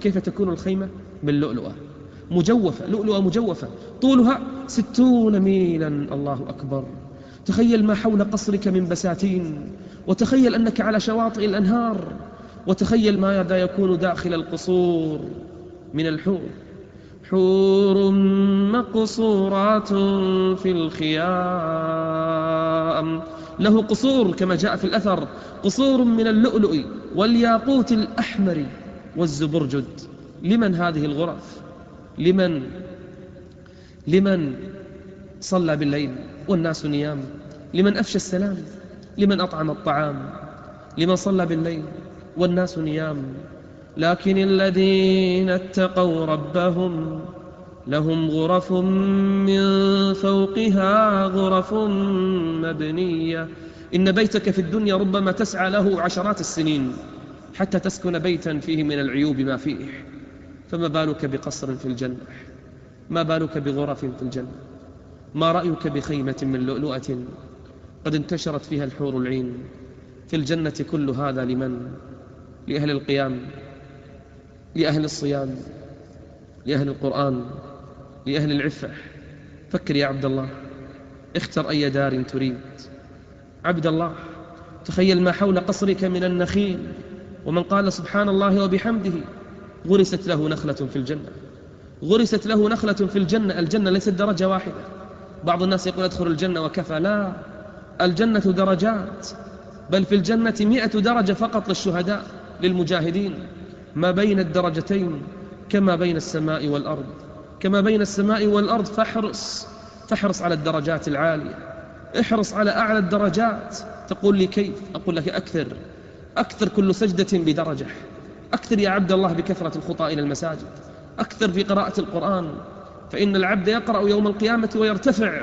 كيف تكون الخيمة؟ من لؤلؤة مجوفة، لؤلؤة مجوفة طولها 60 ميلا. الله أكبر. تخيل ما حول قصرك من بساتين، وتخيل أنك على شواطئ الأنهار، وتخيل ماذا يكون داخل القصور من الحور. حور مقصورات في الخيام. له قصور كما جاء في الأثر، قصور من اللؤلؤ والياقوت الأحمر والزبرجد. لمن هذه الغرف؟ لمن صلى بالليل والناس نيام، لمن أفشى السلام، لمن أطعم الطعام، لمن صلى بالليل والناس نيام. لكن الذين اتقوا ربهم لهم غرف من فوقها غرف مبنية. إن بيتك في الدنيا ربما تسعى له عشرات السنين حتى تسكن بيتا فيه من العيوب ما فيه، فما بالك بقصر في الجنة؟ ما بالك بغرف في الجنة؟ ما رأيك بخيمة من لؤلؤة قد انتشرت فيها الحور العين في الجنة؟ كل هذا لمن؟ لأهل القيام، لأهل الصيام، لأهل القرآن، لأهل العفة. فكر يا عبد الله، اختر أي دار تريد. عبد الله، تخيل ما حول قصرك من النخيل، ومن قال سبحان الله وبحمده غرست له نخلة في الجنة. غرست له نخلة في الجنة. الجنة ليست درجة واحدة. بعض الناس يقول ادخل الجنة وكفى. لا، الجنة درجات، بل في الجنة 100 درجة فقط للشهداء للمجاهدين. ما بين الدرجتين كما بين السماء والأرض، كما بين السماء والأرض. فاحرص على الدرجات العالية، احرص على أعلى الدرجات. تقول لي كيف؟ أقول لك أكثر كل سجدة بدرجة. أكثر يا عبد الله بكثرة الخطى إلى المساجد، أكثر في قراءة القرآن، فإن العبد يقرأ يوم القيامة ويرتفع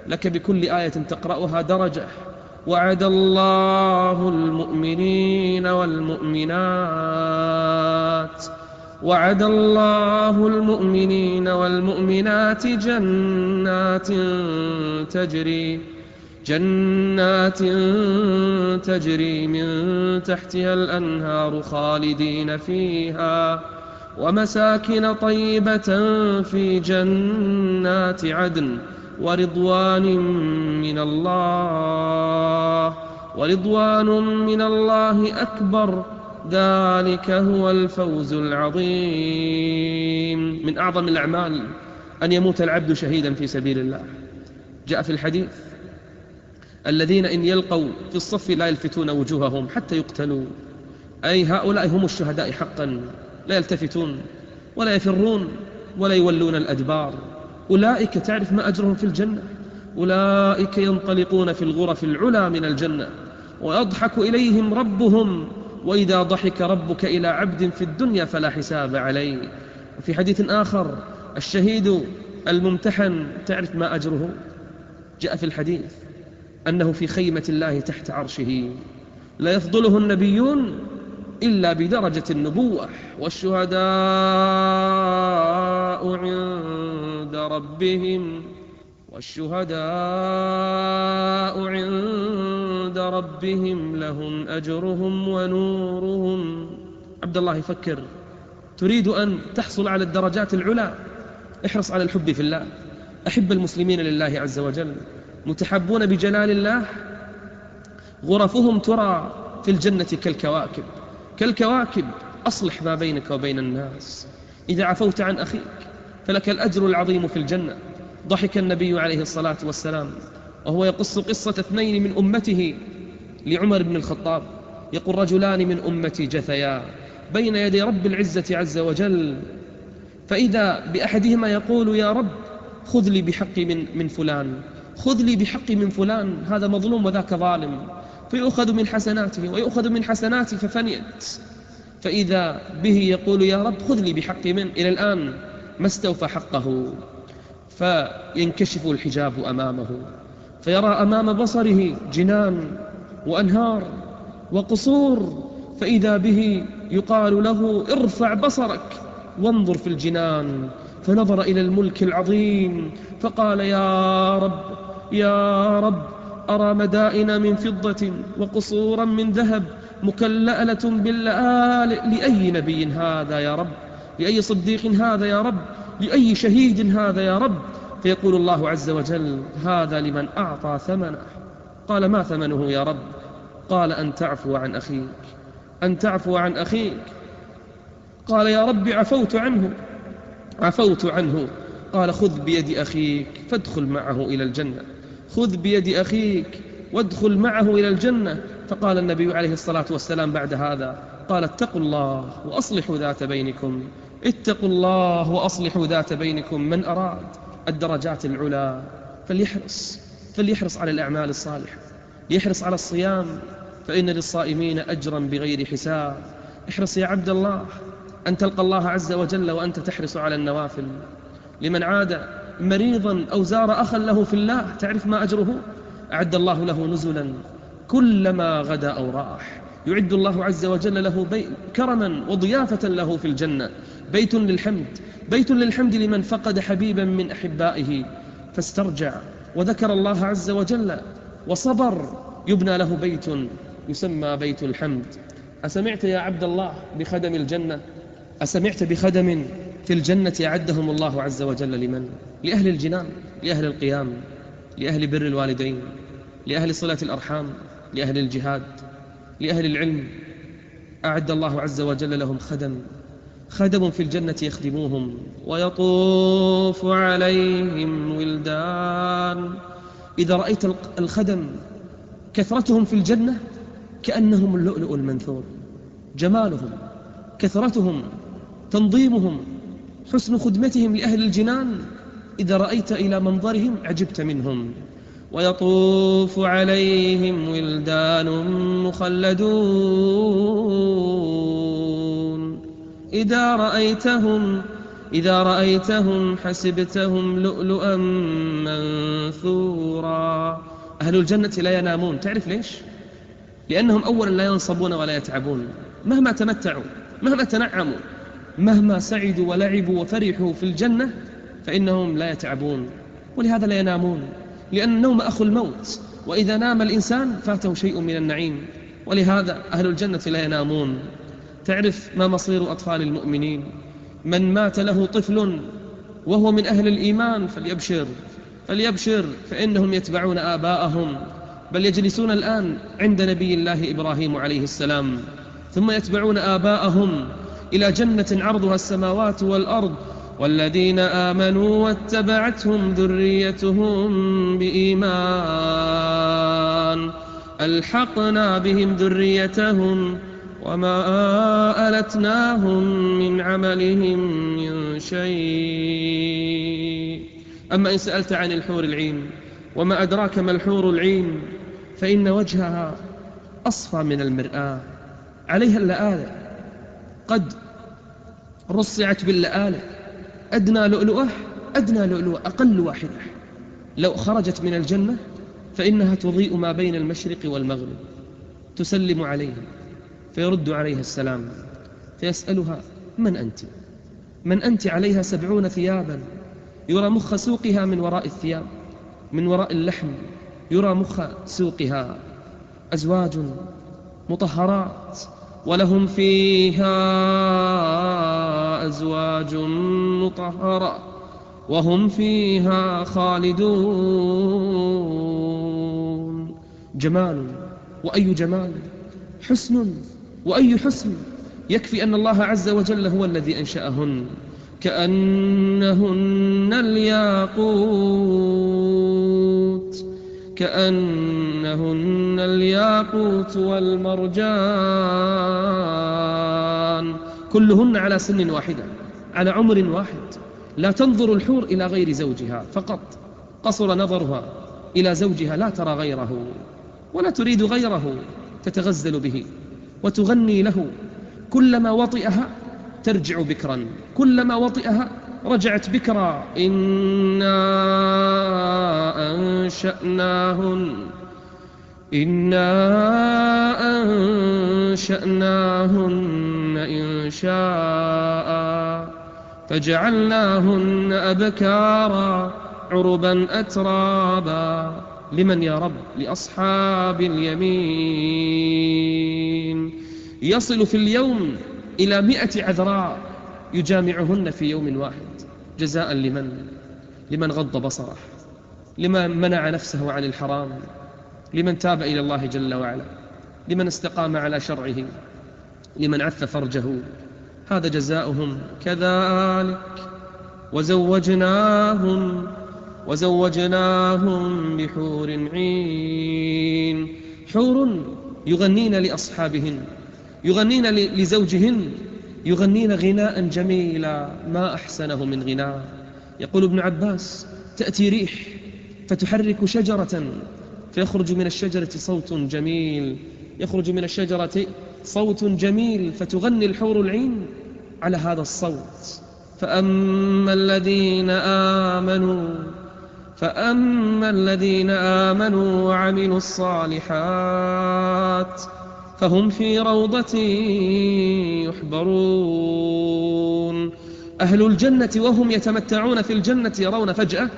لك بكل آية تقرأها درجة. وعد الله المؤمنين والمؤمنات، وعد الله المؤمنين والمؤمنات جنات تجري من تحتها الأنهار خالدين فيها، ومساكن طيبة في جنات عدن، ورضوان من الله أكبر. ذلك هو الفوز العظيم. من أعظم الأعمال أن يموت العبد شهيدا في سبيل الله. جاء في الحديث الذين إن يلقوا في الصف لا يلفتون وجوههم حتى يقتلوا، أي هؤلاء هم الشهداء حقا، لا يلتفتون ولا يفرون ولا يولون الأدبار. أولئك تعرف ما أجرهم في الجنة؟ أولئك ينطلقون في الغرف العلى من الجنة ويضحك إليهم ربهم، وإذا ضحك ربك إلى عبد في الدنيا فلا حساب عليه. وفي حديث آخر الشهيد الممتحن تعرف ما أجره؟ جاء في الحديث أنه في خيمة الله تحت عرشه لا يفضله النبيون إلا بدرجة النبوة، والشهداء عند ربهم لهم أجرهم ونورهم. عبد الله فكر، تريد أن تحصل على الدرجات العلى؟ احرص على الحب في الله. أحب المسلمين لله عز وجل، متحبون بجلال الله، غرفهم ترى في الجنة كالكواكب. أصلح ما بينك وبين الناس. إذا عفوت عن أخيك فلك الأجر العظيم في الجنة. ضحك النبي عليه الصلاة والسلام وهو يقص قصة 2 من أمته لعمر بن الخطاب، يقول رجلان من أمتي جثيا بين يدي رب العزة عز وجل، فإذا بأحدهما يقول يا رب خذ لي بحقي من فلان، خذ لي بحقي من فلان، هذا مظلوم وذاك ظالم، فيؤخذ من حسناته ويؤخذ من حسناته ففنيت. فإذا به يقول يا رب خذ لي بحقي من، إلى الآن ما استوفى حقه، فينكشف الحجاب أمامه فيرى أمام بصره جنان وأنهار وقصور، فإذا به يقال له ارفع بصرك وانظر في الجنان، فنظر إلى الملك العظيم فقال يا رب أرى مدائن من فضة وقصورا من ذهب مكلألة باللآلئ، لأي نبي هذا يا رب؟ لأي صديق هذا يا رب؟ لأي شهيد هذا يا رب؟ فيقول الله عز وجل: هذا لمن أعطى ثمنه. قال: ما ثمنه يا رب؟ قال: أن تعفو عن أخيك، أن تعفو عن أخيك. قال: يا رب عفوت عنه، عفوت عنه. قال: خذ بيد أخيك فادخل معه إلى الجنة، خذ بيد أخيك وادخل معه إلى الجنة. فقال النبي عليه الصلاة والسلام بعد هذا، قال: اتقوا الله وأصلحوا ذات بينكم، اتقوا الله وأصلحوا ذات بينكم. من أراد الدرجات العلى فليحرص على الأعمال الصالحة، يحرص على الصيام، فإن للصائمين أجرا بغير حساب. احرص يا عبد الله أن تلقى الله عز وجل وأنت تحرص على النوافل. لمن عاد مريضا أو زار أخا له في الله، تعرف ما أجره؟ أعد الله له نزلا كلما غدا أو راح، يعد الله عز وجل له كرما وضيافة له في الجنة، بيت للحمد، بيت للحمد لمن فقد حبيبا من أحبائه فاسترجع وذكر الله عز وجل وصبر، يبنى له بيت يسمى بيت الحمد. أسمعت يا عبد الله بخدم الجنة؟ أسمعت بخدم في الجنة أعدهم الله عز وجل لمن؟ لأهل الجنان، لأهل القيام، لأهل بر الوالدين، لأهل صلة الأرحام، لأهل الجهاد، لأهل العلم. أعد الله عز وجل لهم خدم في الجنة يخدموهم. ويطوف عليهم ولدان. إذا رأيت الخدم كثرتهم في الجنة كأنهم اللؤلؤ المنثور، جمالهم، كثرتهم، تنظيمهم، حسن خدمتهم لأهل الجنان، إذا رأيت إلى منظرهم عجبت منهم. ويطوف عليهم ولدان مخلدون. إذا رأيتهم حسبتهم لؤلؤا منثورا. أهل الجنة لا ينامون، تعرف ليش؟ لأنهم أولا لا ينصبون ولا يتعبون، مهما تمتعوا، مهما تنعموا، مهما سعدوا ولعبوا وفرحوا في الجنة فإنهم لا يتعبون، ولهذا لا ينامون، لأن النوم أخو الموت، وإذا نام الإنسان فاته شيء من النعيم، ولهذا أهل الجنة لا ينامون. تعرف ما مصير أطفال المؤمنين؟ من مات له طفل وهو من أهل الإيمان فليبشر فإنهم يتبعون آباءهم، بل يجلسون الآن عند نبي الله إبراهيم عليه السلام، ثم يتبعون آباءهم إلى جنة عرضها السماوات والأرض. والذين آمنوا واتبعتهم ذريتهم بإيمان ألحقنا بهم ذريتهم وما ألتناهم من عملهم من شيء. أما إن سألت عن الحور العين، وما أدراك ما الحور العين، فإن وجهها أصفى من المرآة، عليها اللآلئ، قد رصعت باللآلئ، أدنى لؤلؤة أقل واحدة لو خرجت من الجنة فإنها تضيء ما بين المشرق والمغرب. تسلم عليه فيرد عليها السلام، فيسألها: من أنت؟ عليها 70 ثيابا، يرى مخ سوقها من وراء الثياب، من وراء اللحم يرى مخ سوقها. أزواج مطهرات، ولهم فيها أزواج مطهرة وهم فيها خالدون. جمال وأي جمال، حسن وأي حسن. يكفي أن الله عز وجل هو الذي أنشأهن، كأنهن الياقوت والمرجان، كلهن على سن واحدة، على عمر واحد. لا تنظر الحور إلى غير زوجها فقط، قصر نظرها إلى زوجها، لا ترى غيره ولا تريد غيره، تتغزل به وتغني له. كلما وطئها ترجع بكرا، كلما وطئها رجعت بكرا. إنا أنشأناهن إنشاء فجعلناهن أبكارا عربا أترابا. لمن يا رب؟ لأصحاب اليمين. يصل في اليوم إلى 100 عذراء يجامعهن في يوم واحد جزاء لمن غض بصره، لمن منع نفسه عن الحرام، لمن تاب إلى الله جل وعلا، لمن استقام على شرعه، لمن عف فرجه. هذا جزاؤهم. كذلك وزوجناهم بحور عين. حور يغنين لأصحابهن، يغنين لزوجهن، يغنين غناء جميلا ما أحسنه من غناء. يقول ابن عباس: تأتي ريح فتحرك شجرة فيخرج من الشجرة صوت جميل، يخرج من الشجرة صوت جميل، فتغني الحور العين على هذا الصوت. فأما الذين آمنوا وعملوا الصالحات فهم في روضة يحبرون. أهل الجنة وهم يتمتعون في الجنة يرون فجأة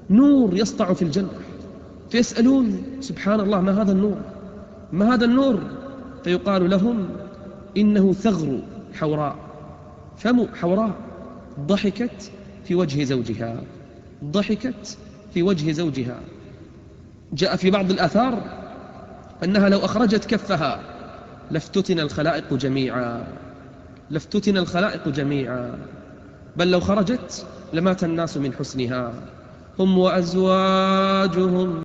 نور يسطع في الجنة، فيسألون: سبحان الله، ما هذا النور؟ ما هذا النور؟ فيقال لهم: إنه ثغر حوراء، فم حوراء ضحكت في وجه زوجها. جاء في بعض الآثار أنها لو أخرجت كفها لافتتن الخلائق جميعا، بل لو خرجت لمات الناس من حسنها. هم وأزواجهم